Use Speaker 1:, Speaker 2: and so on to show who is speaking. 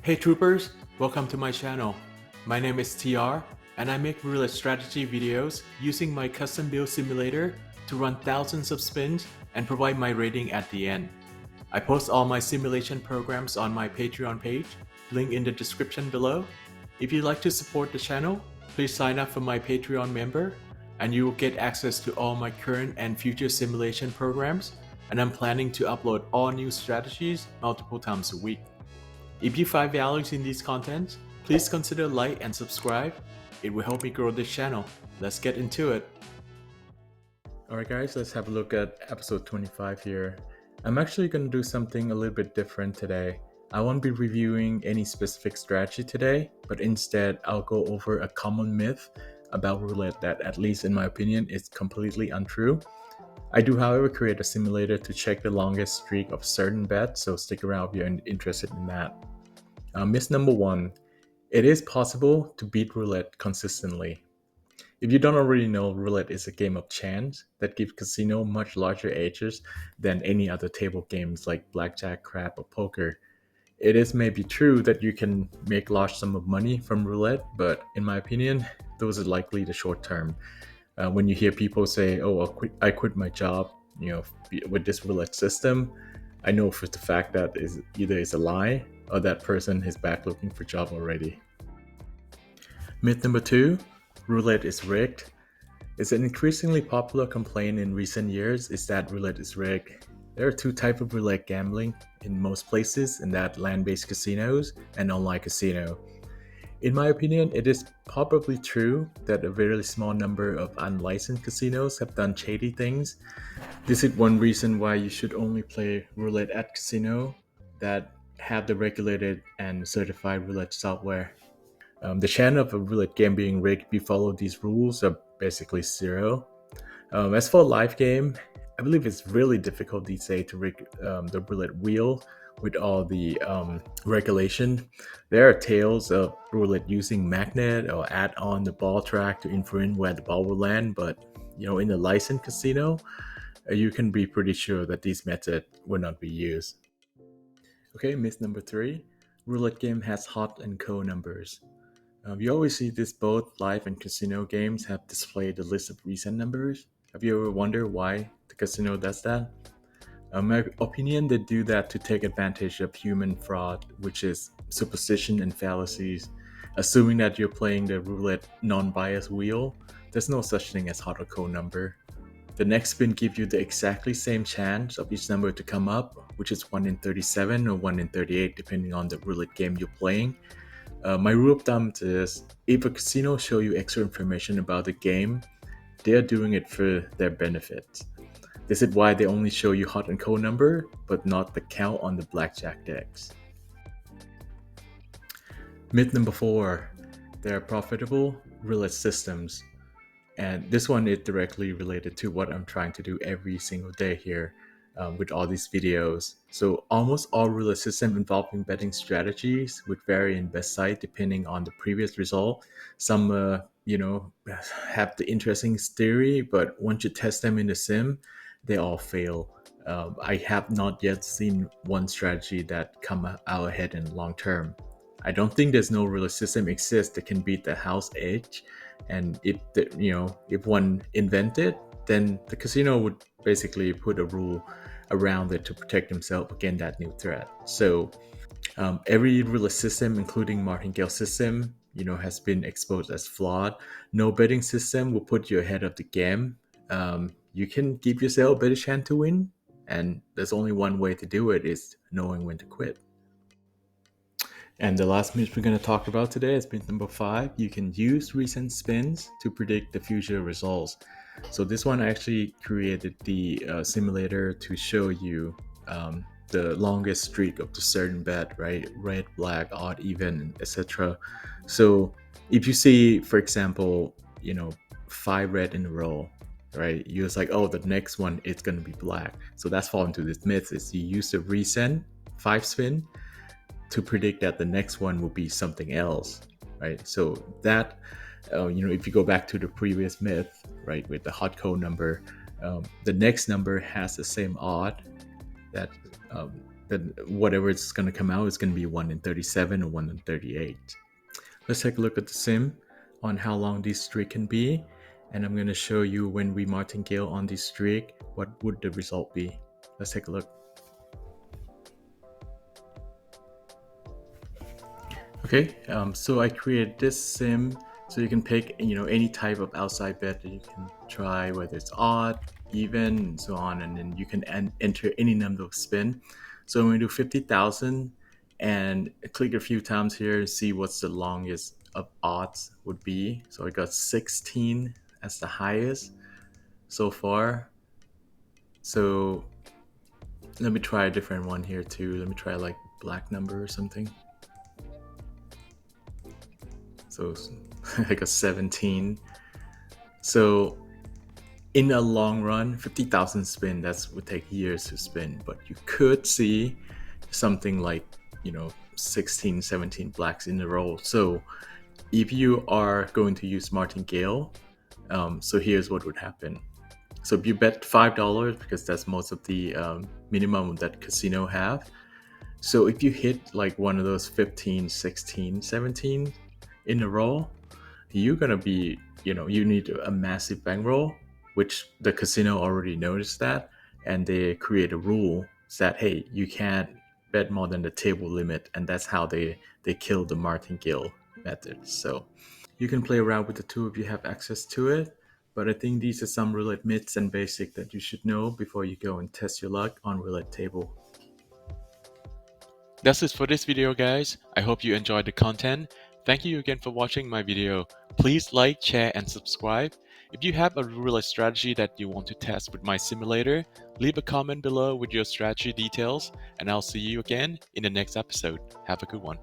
Speaker 1: Hey troopers, welcome to my channel. My name is TR and I make roulette strategy videos using my custom build simulator to run thousands of spins and provide my rating at the end. I post all my simulation programs on my Patreon page, link in the description below. If you'd like to support the channel, please sign up for my Patreon member and you will get access to all my current and future simulation programs, and I'm planning to upload all new strategies multiple times a week. If you find values in these contents, please consider like and subscribe. It will help me grow this channel. Let's get into it. Alright guys, let's have a look at episode 25 here. I'm actually going to do something a little bit different today. I won't be reviewing any specific strategy today, but instead I'll go over a common myth about roulette that, at least in my opinion, is completely untrue. I do, however, create a simulator to check the longest streak of certain bets, so stick around if you're interested in that. Myth number 1. It is possible to beat roulette consistently. If you don't already know, roulette is a game of chance that gives casino much larger edges than any other table games like blackjack, crap, or poker. It is maybe true that you can make large sum of money from roulette, but in my opinion, those are likely the short term. When you hear people say, "Oh, I quit my job," with this roulette system, I know for the fact that is either is a lie or that person is back looking for a job already. Myth number 2, roulette is rigged. It's an increasingly popular complaint in recent years is that roulette is rigged. There are two types of roulette gambling in most places, and that land-based casinos and online casino. In my opinion, it is probably true that a very small number of unlicensed casinos have done shady things. This is one reason why you should only play roulette at casino that have the regulated and certified roulette software. The chance of a roulette game being rigged if you follow these rules are basically zero. As for a live game, I believe it's really difficult these days to rig the roulette wheel with all the regulation. There are tales of roulette using magnet or add on the ball track to influence where the ball will land, but in a licensed casino, you can be pretty sure that this method will not be used. Okay, myth number 3, roulette game has hot and cold numbers. You always see this both live and casino games have displayed the list of recent numbers. Have you ever wondered why the casino does that? In my opinion, they do that to take advantage of human fraud, which is superstition and fallacies. Assuming that you're playing the roulette non-biased wheel, there's no such thing as hot or cold number. The next spin gives you the exactly same chance of each number to come up, which is 1 in 37 or 1 in 38 depending on the roulette game you're playing. My rule of thumb is if a casino show you extra information about the game, they are doing it for their benefit. This is why they only show you hot and cold number, but not the count on the blackjack decks. Myth number 4, there are profitable roulette systems. And this one is directly related to what I'm trying to do every single day here with all these videos. So almost all roulette systems involving betting strategies would vary in best site depending on the previous result. Some, have the interesting theory, but once you test them in the sim, they all fail. I have not yet seen one strategy that come out ahead in long term. I don't think there's no roulette system exists that can beat the house edge. And if one invented, then the casino would basically put a rule around it to protect themselves against that new threat. So every roulette system, including martingale system, has been exposed as flawed. No betting system will put you ahead of the game. You can give yourself a better chance to win, and there's only one way to do it: is knowing when to quit. And the last myth we're going to talk about today is myth number 5. You can use recent spins to predict the future results. So this one I actually created the simulator to show you the longest streak of the certain bet, right? Red, black, odd, even, etc. So if you see, for example, 5 red in a row, right? You're just like, oh, the next one it's going to be black. So that's fall into this myth is you use the recent 5 spin to predict that the next one will be something else, right? So that, if you go back to the previous myth, right, with the hot code number, the next number has the same odd that that whatever it's going to come out is going to be 1 in 37 or 1 in 38. Let's take a look at the sim on how long this streak can be, and I'm going to show you when we martingale on this streak, what would the result be. Let's take a look. Okay, so I created this sim so you can pick any type of outside bet that you can try, whether it's odd, even, and so on, and then you can enter any number of spin. So I'm going to do 50,000 and click a few times here and see what's the longest of odds would be. So I got 16 as the highest so far. So let me try a different one here too. Let me try like black number or something. So I got 17. So in the long run, 50,000 spin, that would take years to spin, but you could see something like 16, 17 blacks in a row. So if you are going to use martingale, so here's what would happen. So if you bet $5, because that's most of the minimum that casino have, so if you hit like one of those 15, 16, 17 in a row, you're gonna be, you need a massive bankroll, which the casino already noticed that, and they create a rule that, hey, you can't bet more than the table limit, and that's how they kill the martingale method. So you can play around with the tool if you have access to it, but I think these are some roulette myths and basic that you should know before you go and test your luck on roulette table. That's it for this video, guys. I hope you enjoyed the content. Thank you again for watching my video. Please like, share, and subscribe. If you have a roulette strategy that you want to test with my simulator, leave a comment below with your strategy details, and I'll see you again in the next episode. Have a good one.